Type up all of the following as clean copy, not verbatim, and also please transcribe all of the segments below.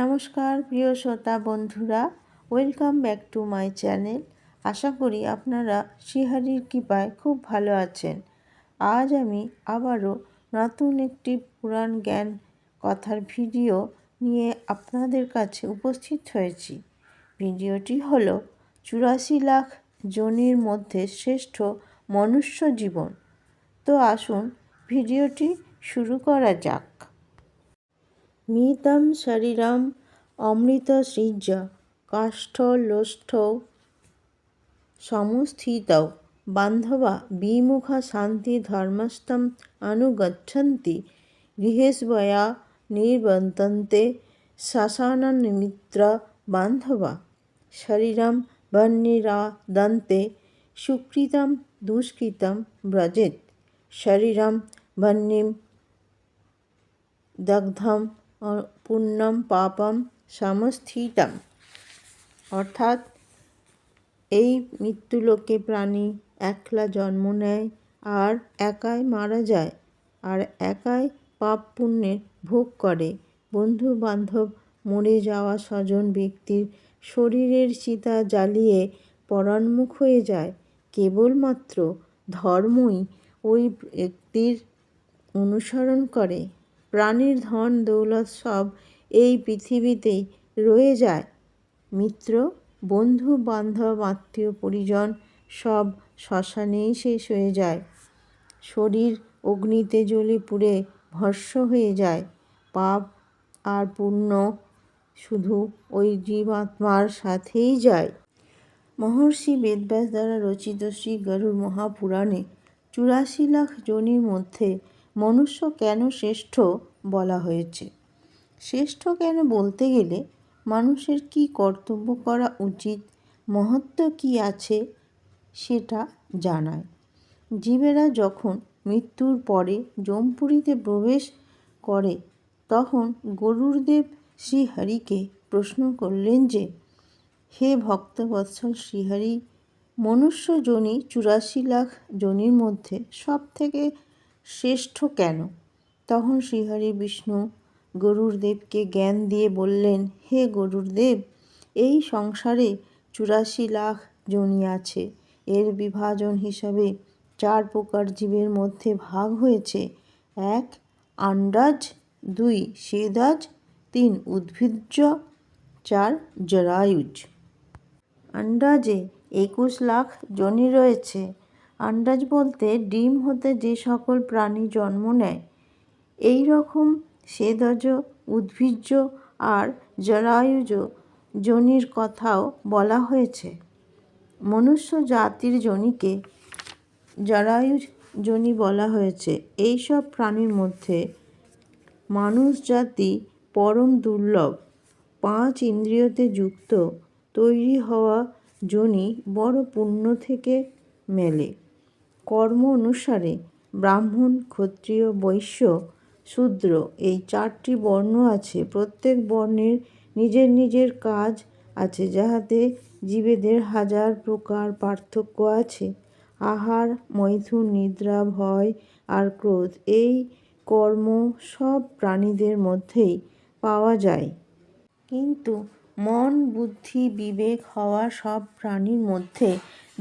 নমস্কার প্রিয় শ্রোতা বন্ধুরা, welcome back to my channel. আশা করি আপনারা শ্রীহরির কৃপায় খুব ভালো আছেন। আজ আমি আবারও নতুন একটি পুরাণ জ্ঞান কথার ভিডিও নিয়ে আপনাদের কাছে উপস্থিত হয়েছি। ভিডিওটি হলো ৮৪ লাখ যোনির মধ্যে শ্রেষ্ঠ মনুষ্য জীবন। তো আসুন ভিডিওটি শুরু করা যাক। মৃতং শরীরম অমৃতসৃজ্য কাষ্ঠলোষ্ঠৌ সমস্থিতৌ বান্ধবা বিমুখা শান্তি ধর্মস্থম অনুগচ্ছন্তি গৃহেস্বয়া নির্বর্তন্তে শ্মশাননিমিত্র বান্ধবা শরীরম বহ্নিরাদন্তে সুকৃতম দুষ্কৃতম ব্রজেত শরীরম বহ্নিম দগ্ধম পুণ্যম পাপম সমস্থিতম। অর্থাৎ এই মৃত্যুলোকে প্রাণী একলা জন্ম নেয় আর একাই মারা যায়, আর একাই পাপ পুণ্যের ভোগ করে। বন্ধু বান্ধব মরে যাওয়া স্বজন ব্যক্তির শরীরের চিতা জ্বালিয়ে পরাণমুখ হয়ে যায়। কেবলমাত্র ধর্মই ওই ব্যক্তির অনুসরণ করে। প্রাণীর ধন দৌলত সব এই পৃথিবীতেই রয়ে যায়। মিত্র, বন্ধু বান্ধব, আত্মীয় পরিজন সব শ্মশানেই শেষ হয়ে যায়। শরীর অগ্নিতে জ্বলে পুড়ে ভস্ম হয়ে যায়। পাপ আর পুণ্য শুধু ওই জীবাত্মার সাথেই যায়। মহর্ষি বেদব্যাস দ্বারা রচিত শ্রী গরুড় মহাপুরাণে ৮৪ লাখ যোনির মধ্যে মনুষ্য কেন শ্রেষ্ঠ বলা হয়েছে। শ্রেষ্ঠ কেন বলতে গেলে মানুষের কি কর্তব্য করা উচিত, মহত্ত্ব কি আছে সেটা জানায়। জীবেরা যখন মৃত্যুর পরে যমপুরীতে প্রবেশ করে তখন গরুড়দেব শ্রীহরিকে প্রশ্ন করলেন যে, হে ভক্তবৎসল শ্রীহরি, মনুষ্য যোনি ৮৪ লাখ যোনির মধ্যে সব থেকে শ্রেষ্ঠ কেন? তখন শ্রীহরি বিষ্ণু গরুড়দেবকে জ্ঞান দিয়ে বললেন, হে গরুড়দেব, এই সংসারে ৮৪ লাখ যোনি আছে। এর বিভাজন হিসাবে ৪ প্রকার জীবের মধ্যে ভাগ হয়েছে। ১ আন্ডাজ, ২ স্বেদাজ, ৩ উদ্ভিজ্জ, ৪ জরায়ুজ। আন্ডাজে ২১ লাখ যোনি রয়েছে। আন্ডাজ বলতে ডিম হতে যে সকল প্রাণী জন্ম নেয়। এই রকম স্বেদজ, উদ্ভিজ্জ আর জরায়ুজ যোনির কথাও বলা হয়েছে। মনুষ্য জাতির যোনিকে জরায়ুজ যোনি বলা হয়েছে। এই সব প্রাণীর মধ্যে মানুষ জাতি পরম দুর্লভ। ৫ ইন্দ্রিয়তে যুক্ত তৈরি হওয়া যোনি বড় পুণ্য থেকে মেলে। কর্ম অনুসারে ব্রাহ্মণ, ক্ষত্রিয়, বৈশ্য, শূদ্র এই ৪টি বর্ণ আছে। প্রত্যেক বর্ণের নিজের নিজের কাজ আছে, যাহাতে জীবেদের হাজার প্রকার পার্থক্য আছে। আহার, মৈথুন, নিদ্রা, ভয় আর ক্রোধ এই কর্ম সব প্রাণীদের মধ্যেই পাওয়া যায়। কিন্তু মন, বুদ্ধি, বিবেক হওয়া সব প্রাণীর মধ্যে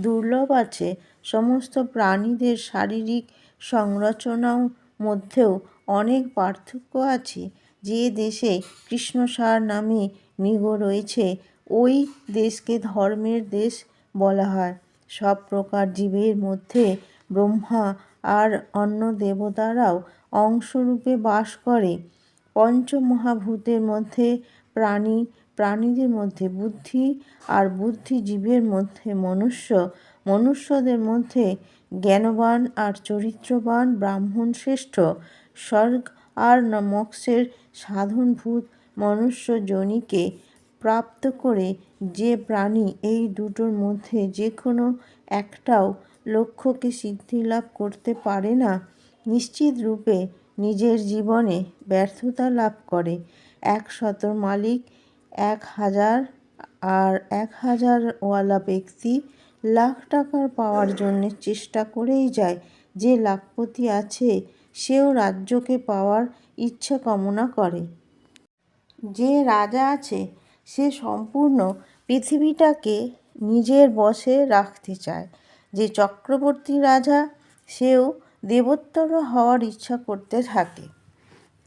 দুর্লভ আছে। সমস্ত প্রাণীদের শারীরিক সংরচনার মধ্যেও অনেক পার্থক্য আছে। যে দেশে কৃষ্ণসার নামে মৃগ রয়েছে, ওই দেশকে ধর্মের দেশ বলা হয়। সব প্রকার জীবের মধ্যে ব্রহ্মা আর অন্য দেবতারাও অংশরূপে বাস করে। পঞ্চমহাভূতের মধ্যে প্রাণী, প্রাণীদের মধ্যে বুদ্ধি, আর বুদ্ধিজীবের মধ্যে মনুষ্য, মনুষ্যদের মধ্যে জ্ঞানবান আর চরিত্রবান ব্রাহ্মণ শ্রেষ্ঠ। স্বর্গ আর মোক্ষের সাধনভূত মনুষ্য যোনিকে প্রাপ্ত করে যে প্রাণী এই দুটোর মধ্যে যে কোনো একটাও লক্ষ্যকে সিদ্ধিলাভ করতে পারে না, নিশ্চিত রূপে নিজের জীবনে ব্যর্থতা লাভ করে। ১০০ মালিক ১,০০০ আর ১,০০০ওয়ালা ব্যক্তি লাখ টাকা পাওয়ার জন্য চেষ্টা করেই যায়। যে লাখপতি আছে সেও রাজ্যকে পাওয়ার ইচ্ছা কামনা করে। যে রাজা আছে সে সম্পূর্ণ পৃথিবীটাকে নিজের বশে রাখতে চায়। যে চক্রবর্তী রাজা সেও দেবোত্তর হওয়ার ইচ্ছা করতে থাকে।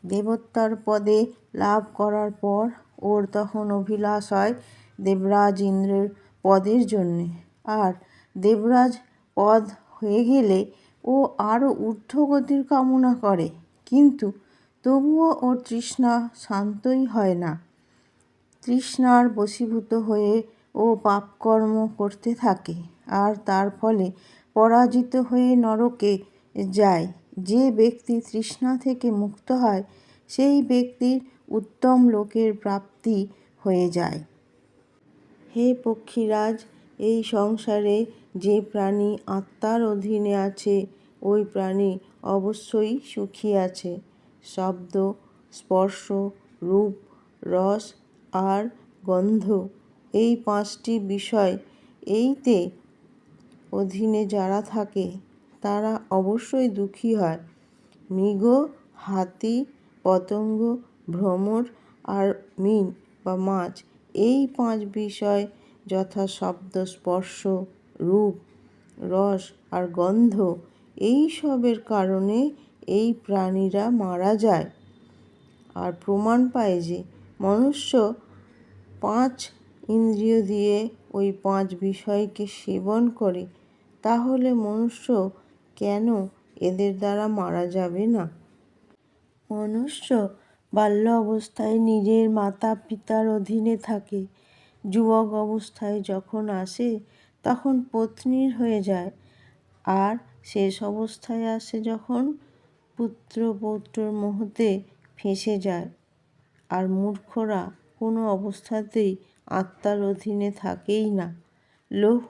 দেবোত্তর পদে লাভ করার পর ওর তখন অভিলাষ হয় দেবরাজ ইন্দ্রের পদের জন্যে। আর দেবরাজ পদ হয়ে গেলে ও আরও ঊর্ধ্বগতির কামনা করে, কিন্তু তবুও ওর তৃষ্ণা শান্তই হয় না। তৃষ্ণার বশীভূত হয়ে ও পাপকর্ম করতে থাকে, আর তার ফলে পরাজিত হয়ে নরকে যায়। যে ব্যক্তি তৃষ্ণা থেকে মুক্ত হয় সেই ব্যক্তির উত্তম লোকের প্রাপ্তি হয়ে যায়। হে পক্ষীরাজ, এই সংসারে যে প্রাণী আত্মার অধীনে আছে ওই প্রাণী অবশ্যই সুখী আছে। শব্দ, স্পর্শ, রূপ, রস আর গন্ধ, এই 5টি বিষয় এইতে অধীনে যারা থাকে তারা অবশ্যই দুঃখী হয়। মৃগ, হাতি, পতঙ্গ, ভ্রমর আর মীন বা মাছ, এই 5 বিষয় যথা শব্দ, স্পর্শ, রূপ, রস আর গন্ধ, এই সবের কারণে এই প্রাণীরা মারা যায়। আর প্রমাণ পায় যে মনুষ্য 5 ইন্দ্রিয় দিয়ে ওই 5 বিষয়কে সেবন করে, তাহলে মনুষ্য কেন এদের দ্বারা মারা যাবে না? মনুষ্য বাল্য অবস্থায় নিজের মাতা পিতার অধীনে থাকে। যুবক অবস্থায় যখন আসে তখন পত্নীর হয়ে যায়, আর শেষ অবস্থায় আসে যখন পুত্র পৌত্রর মোহতে ফেঁসে যায়। আর মূর্খরা কোনো অবস্থাতেই আত্মার অধীনে থাকেই না। লৌহ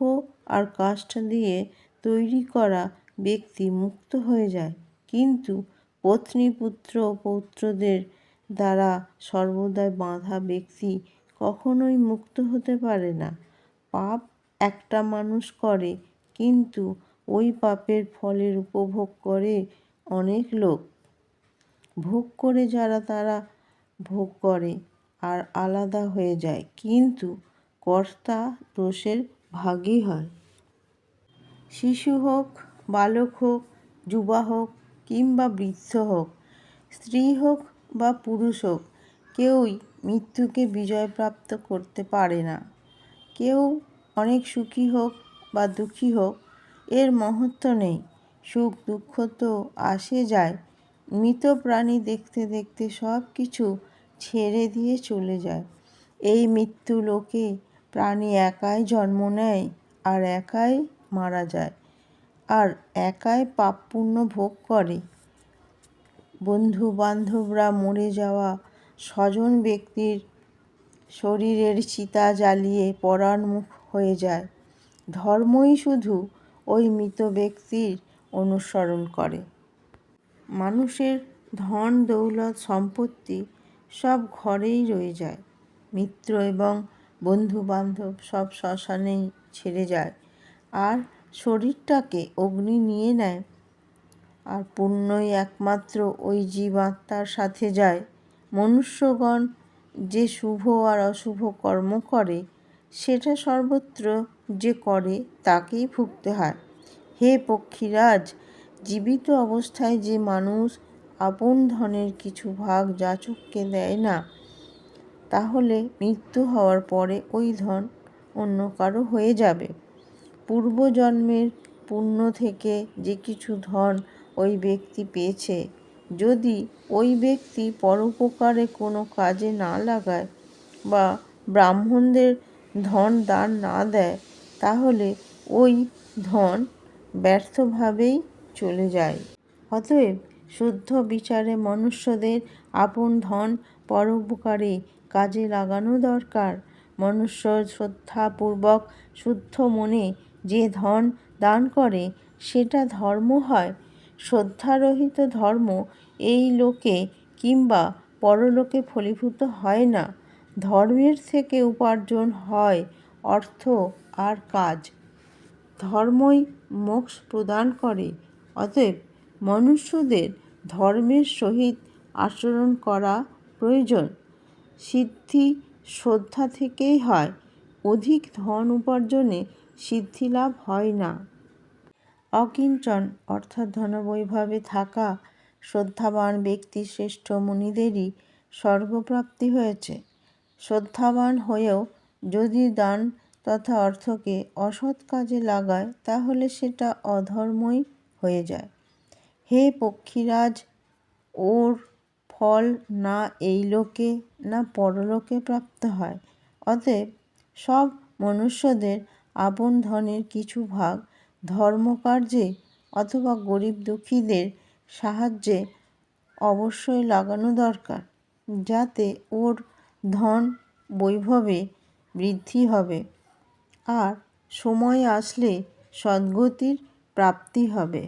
আর কাষ্ঠ দিয়ে তৈরি করা ব্যক্তি মুক্ত হয়ে যায়, কিন্তু পত্নী পুত্র পৌত্রদের দ্বারা সর্বদাই বাঁধা ব্যক্তি কখনোই মুক্ত হতে পারে না। পাপ একটা মানুষ করে, কিন্তু ওই পাপের ফলের উপভোগ করে অনেক লোক। ভোগ করে যারা তারা ভোগ করে আর আলাদা হয়ে যায়, কিন্তু কর্তা দোষের ভাগী হয়। শিশু হোক, বালক হোক, যুবা হোক কিংবা বৃদ্ধ হোক, স্ত্রী হোক বা পুরুষ হোক, কেউই মৃত্যুকে বিজয়প্রাপ্ত করতে পারে না। কেউ অনেক সুখী হোক বা দুঃখী হোক, এর মহত্ত্ব নেই। সুখ দুঃখ তো আসে যায়। মৃত প্রাণী দেখতে দেখতে সব কিছু ছেড়ে দিয়ে চলে যায়। এই মৃত্যু লোকে প্রাণী একাই জন্ম নেয় আর একাই মারা যায়, আর একাই পাপ পুণ্য ভোগ করে। বন্ধু বান্ধবরা মরে যাওয়া স্বজন ব্যক্তির শরীরের চিতা জ্বালিয়ে পরাণমুখ হয়ে যায়। ধর্মই শুধু ওই মৃত ব্যক্তির অনুসরণ করে। মানুষের ধন দৌলত সম্পত্তি সব ঘরেই রয়ে যায়। মিত্র এবং বন্ধু বান্ধব সব শ্মশানেই ছেড়ে যায়, আর শরীরটাকে অগ্নি নিয়ে নেয়। আর পুণ্যই একমাত্র ওই জীবাত্মার সাথে যায়। মনুষ্যগণ যে শুভ আর অশুভ কর্ম করে, সেটা সর্বত্র যে করে তাকেই ভুগতে হয়। হে পক্ষীরাজ, জীবিত অবস্থায় যে মানুষ আপন ধনের কিছু ভাগ যাচককে দেয় না, তাহলে মৃত্যু হওয়ার পরে ওই ধন অন্য কারো হয়ে যাবে। পূর্বজন্মের পুণ্য থেকে যে কিছু ধন ওই ব্যক্তি পেয়েছে, যদি ওই ব্যক্তি পরোপকারে কোনো কাজে না লাগায় বা ব্রাহ্মণদের ধন দান না দেয়, তাহলে ওই ধন ব্যর্থভাবেই চলে যায়। অতএব শুদ্ধ বিচারে মনুষ্যদের আপন ধন পরোপকারে কাজে লাগানো দরকার। মনুষ্য শ্রদ্ধাপূর্বক শুদ্ধ মনে যে ধন দান করে সেটা ধর্ম হয়। শ্রদ্ধারহিত ধর্ম এই লোকে কিংবা পরলোকে ফলীভূত হয় না। ধর্মের থেকে উপার্জন হয় অর্থ আর কাজ। ধর্মই মোক্ষ প্রদান করে। অতএব মনুষ্যদের ধর্মের সহিত আচরণ করা প্রয়োজন। সিদ্ধি শ্রদ্ধা থেকেই হয়। অধিক ধন উপার্জনে সিদ্ধিলাভ হয় না। অকিঞ্চন অর্থাৎ ধনবৈভবে থাকা শ্রদ্ধাবান ব্যক্তি শ্রেষ্ঠ মুনিদেরই স্বর্গপ্রাপ্তি হয়েছে। শ্রদ্ধাবান হয়েও যদি দান তথা অর্থকে অসৎ কাজে লাগায় তাহলে সেটা অধর্মই হয়ে যায়। হে পক্ষীরাজ, ওর ফল না এই লোকে না পরলোকে প্রাপ্ত হয়। অতএব সব মনুষ্যদের আপন ধনের কিছু ভাগ ধর্মকার্যে অথবা গরিব দুঃখীদের সাহায্যে অবশ্যই লাগানো দরকার, যাতে ওর ধন বৈভবে বৃদ্ধি হবে আর সময় আসলে সদ্গতির প্রাপ্তি হবে।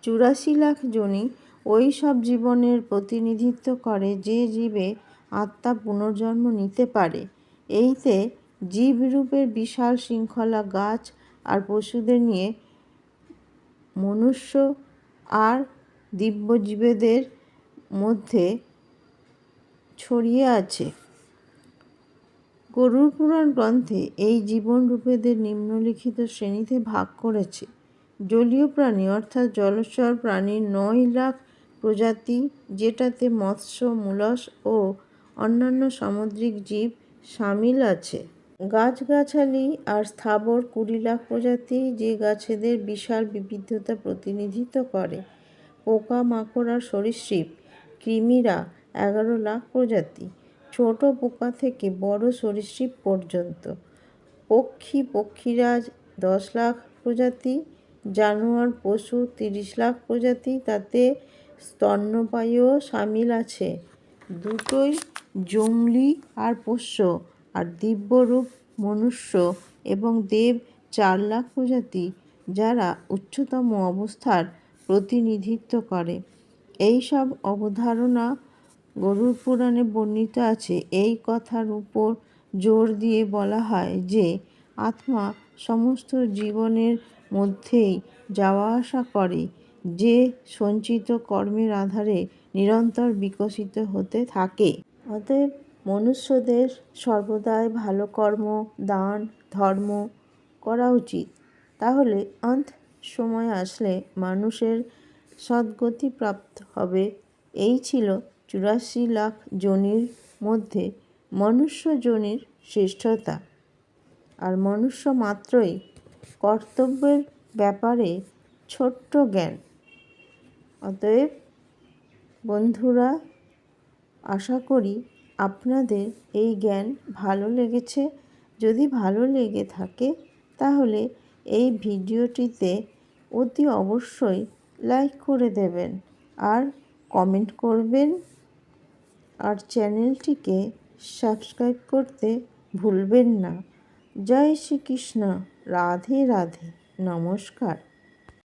84 লাখ যোনি ওই সব জীবনের প্রতিনিধিত্ব করে যে জীবে আত্মা পুনর্জন্ম নিতে পারে। এইতে জীবরূপের বিশাল শৃঙ্খলা গাছ আর পশুদের নিয়ে মনুষ্য আর দিব্যজীবেদের মধ্যে ছড়িয়ে আছে। গরুড় পুরাণ গ্রন্থে এই জীবনরূপেদের নিম্নলিখিত শ্রেণীতে ভাগ করেছে। জলীয় প্রাণী অর্থাৎ জলচর প্রাণীর 9 লাখ প্রজাতি, যেটাতে মৎস্য, মূলস ও অন্যান্য সামুদ্রিক জীব সামিল আছে। গাছগাছালি আর স্থাবর 20 লাখ প্রজাতি, যে গাছেদের বিশাল বিবিধতা প্রতিনিধিত্ব করে। পোকা মাকড় আর সরীসৃপ কৃমিরা 11 লাখ প্রজাতি, ছোট পোকা থেকে বড় সরীসৃপ পর্যন্ত। পক্ষীরাজ 10 লাখ প্রজাতি, জানোয়ার পশু 30 লাখ প্রজাতি, তাতে স্তন্যপায়ীও সামিল আছে, দুটোই জংলি আর পোষ্য। আর দিব্যরূপ মনুষ্য এবং দেব 4 লাখ প্রজাতি, যারা উচ্চতম অবস্থার প্রতিনিধিত্ব করে। এই সব অবধারণা গরুড় পুরাণে বর্ণিত আছে। এই কথার উপর জোর দিয়ে বলা হয় যে আত্মা সমস্ত জীবনের মধ্যেই যাওয়া আসা করে, যে সঞ্চিত কর্মের আধারে নিরন্তর বিকশিত হতে থাকে। অতএব মনুষ্যদের সর্বদাই ভালো কর্ম, দান, ধর্ম করা উচিত। তাহলে অন্ত সময় আসলে মানুষের সদ্গতি প্রাপ্ত হবে। এই ছিল 84 লাখ যোনির মধ্যে মনুষ্য যোনির শ্রেষ্ঠতা। আর মনুষ্য মাত্রই কর্তব্যের ব্যাপারে ছোট্ট জ্ঞান। অতএব বন্ধুরা, আশা করি আপনাদের এই জ্ঞান ভালো লেগেছে। যদি ভালো লেগে থাকে তাহলে এই ভিডিওটিতে অতি অবশ্যই লাইক করে দেবেন আর কমেন্ট করবেন আর চ্যানেলটিকে সাবস্ক্রাইব করতে ভুলবেন না। জয় শ্রীকৃষ্ণ। রাধে রাধে। নমস্কার।